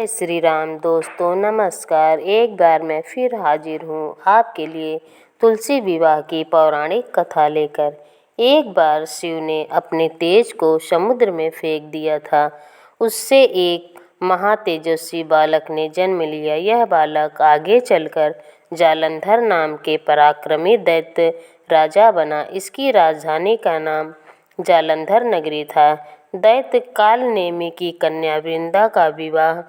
जय श्री राम दोस्तों, नमस्कार। एक बार मैं फिर हाजिर हूँ आपके लिए तुलसी विवाह की पौराणिक कथा लेकर। एक बार शिव ने अपने तेज को समुद्र में फेंक दिया था। उससे एक महातेजस्वी बालक ने जन्म लिया। यह बालक आगे चलकर जालंधर नाम के पराक्रमी दैत्य राजा बना। इसकी राजधानी का नाम जालंधर नगरी था। दैत्य कालनेमी की कन्या वृंदा का विवाह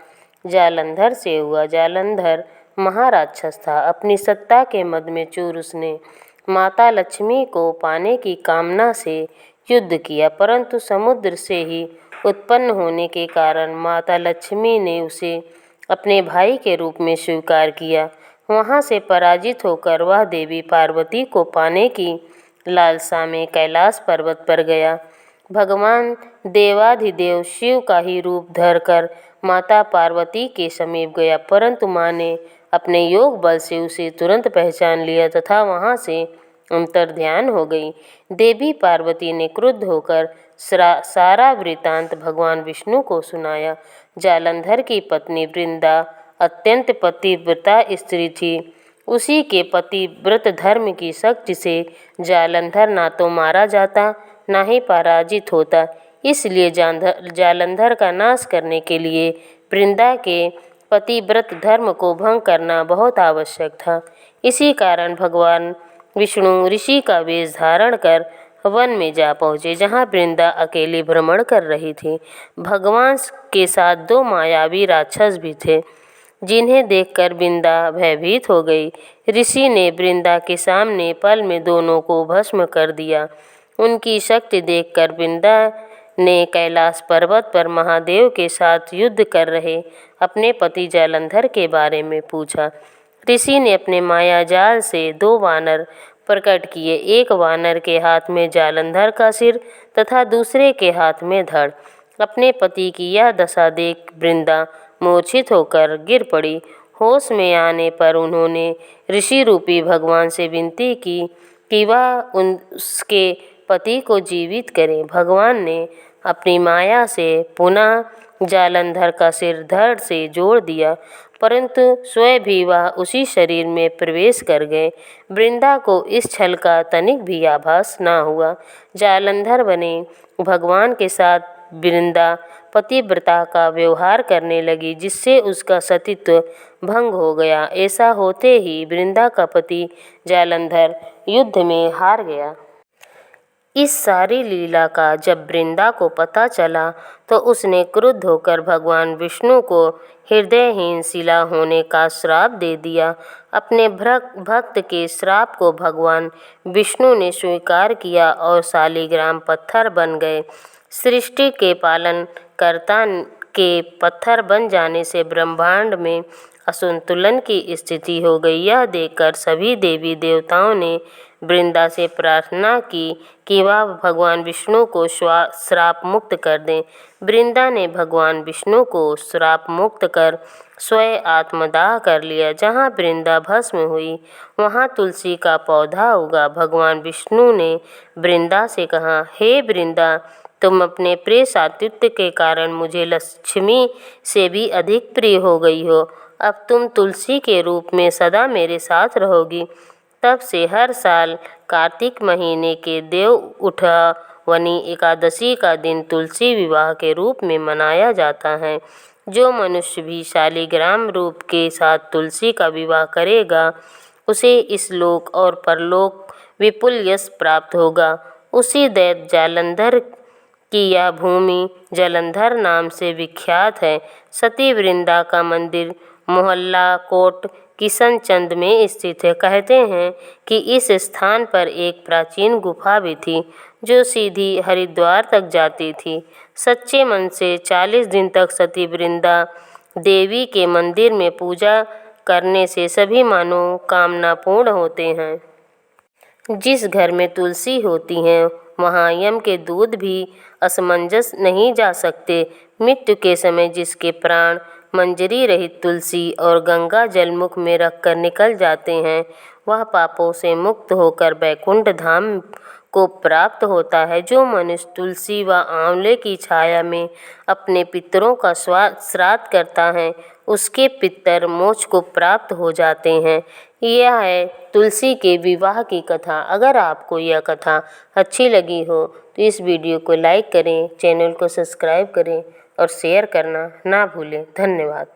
जालंधर से हुआ। जालंधर महाराक्षस था। अपनी सत्ता के मद में चूर उसने माता लक्ष्मी को पाने की कामना से युद्ध किया, परंतु समुद्र से ही उत्पन्न होने के कारण माता लक्ष्मी ने उसे अपने भाई के रूप में स्वीकार किया। वहां से पराजित होकर वह देवी पार्वती को पाने की लालसा में कैलाश पर्वत पर गया। भगवान देवाधिदेव शिव का ही रूप धरकर माता पार्वती के समीप गया, परंतु माँ ने अपने योग बल से उसे तुरंत पहचान लिया तथा वहां से अंतर्ध्यान हो गई। देवी पार्वती ने क्रुद्ध होकर सारा वृतांत भगवान विष्णु को सुनाया। जालंधर की पत्नी वृंदा अत्यंत पतिव्रता स्त्री थी। उसी के पतिव्रत धर्म की शक्ति से जालंधर ना तो मारा जाता ना ही पराजित होता। इसलिए जालंधर का नाश करने के लिए वृंदा के पतिव्रत धर्म को भंग करना बहुत आवश्यक था। इसी कारण भगवान विष्णु ऋषि का वेश धारण कर वन में जा पहुँचे, जहाँ वृंदा अकेली भ्रमण कर रही थी। भगवान के साथ दो मायावी राक्षस भी थे, जिन्हें देखकर वृंदा भयभीत हो गई। ऋषि ने वृंदा के सामने पल में दोनों को भस्म कर दिया। उनकी शक्ति देखकर वृंदा ने कैलाश पर्वत पर महादेव के साथ युद्ध कर रहे अपने पति जालंधर के बारे में पूछा। ऋषि ने अपने माया जाल से दो वानर प्रकट किए। एक वानर के हाथ में जालंधर का सिर तथा दूसरे के हाथ में धड़। अपने पति की यह दशा देख वृंदा मूर्छित होकर गिर पड़ी। होश में आने पर उन्होंने ऋषि रूपी भगवान से विनती की कि वह उसके पति को जीवित करें। भगवान ने अपनी माया से पुनः जालंधर का सिर धड़ से जोड़ दिया, परंतु स्वयं भी वह उसी शरीर में प्रवेश कर गए। वृंदा को इस छल का तनिक भी आभास न हुआ। जालंधर बने भगवान के साथ वृंदा पतिव्रता का व्यवहार करने लगी, जिससे उसका सतीत्व भंग हो गया। ऐसा होते ही वृंदा का पति जालंधर युद्ध में हार गया। इस सारी लीला का जब वृंदा को पता चला तो उसने क्रुद्ध होकर भगवान विष्णु को हृदयहीन शिला होने का श्राप दे दिया। अपने भक्त के श्राप को भगवान विष्णु ने स्वीकार किया और शालिग्राम पत्थर बन गए। सृष्टि के पालनकर्ता के पत्थर बन जाने से ब्रह्मांड में असंतुलन की स्थिति हो गई। यह देखकर सभी देवी देवताओं ने वृंदा से प्रार्थना की कि वह भगवान विष्णु को श्राप मुक्त कर दें। वृंदा ने भगवान विष्णु को श्राप मुक्त कर स्वयं आत्मदाह कर लिया। जहाँ वृंदा भस्म हुई वहाँ तुलसी का पौधा उगा। भगवान विष्णु ने वृंदा से कहा, हे वृंदा, तुम अपने प्रिय सात्वित्व के कारण मुझे लक्ष्मी से भी अधिक प्रिय हो गई हो। अब तुम तुलसी के रूप में सदा मेरे साथ रहोगी। तब से हर साल कार्तिक महीने के देव उठवनी एकादशी का दिन तुलसी विवाह के रूप में मनाया जाता है। जो मनुष्य भी शालिग्राम रूप के साथ तुलसी का विवाह करेगा, उसे इस लोक और परलोक विपुल यश प्राप्त होगा। उसी दैत्य जालंधर की यह भूमि जालंधर नाम से विख्यात है। सती वृंदा का मंदिर मोहल्ला कोट किशनचंद में स्थित है। कहते हैं कि इस स्थान पर एक प्राचीन गुफा भी थी, जो सीधी हरिद्वार तक जाती थी। सच्चे मन से 40 दिन तक सती वृंदा देवी के मंदिर में पूजा करने से सभी मनोकामना पूर्ण होते हैं। जिस घर में तुलसी होती है, वहाँ यम के दूत भी असमंजस नहीं जा सकते। मृत्यु के समय जिसके प्राण मंजरी रहित तुलसी और गंगा जल मुख में रखकर निकल जाते हैं, वह पापों से मुक्त होकर वैकुंठ धाम को प्राप्त होता है। जो मनुष्य तुलसी व आंवले की छाया में अपने पितरों का श्राद्ध करता है उसके पितर मोक्ष को प्राप्त हो जाते हैं। यह है तुलसी के विवाह की कथा। अगर आपको यह कथा अच्छी लगी हो तो इस वीडियो को लाइक करें, चैनल को सब्सक्राइब करें और शेयर करना ना भूलें। धन्यवाद।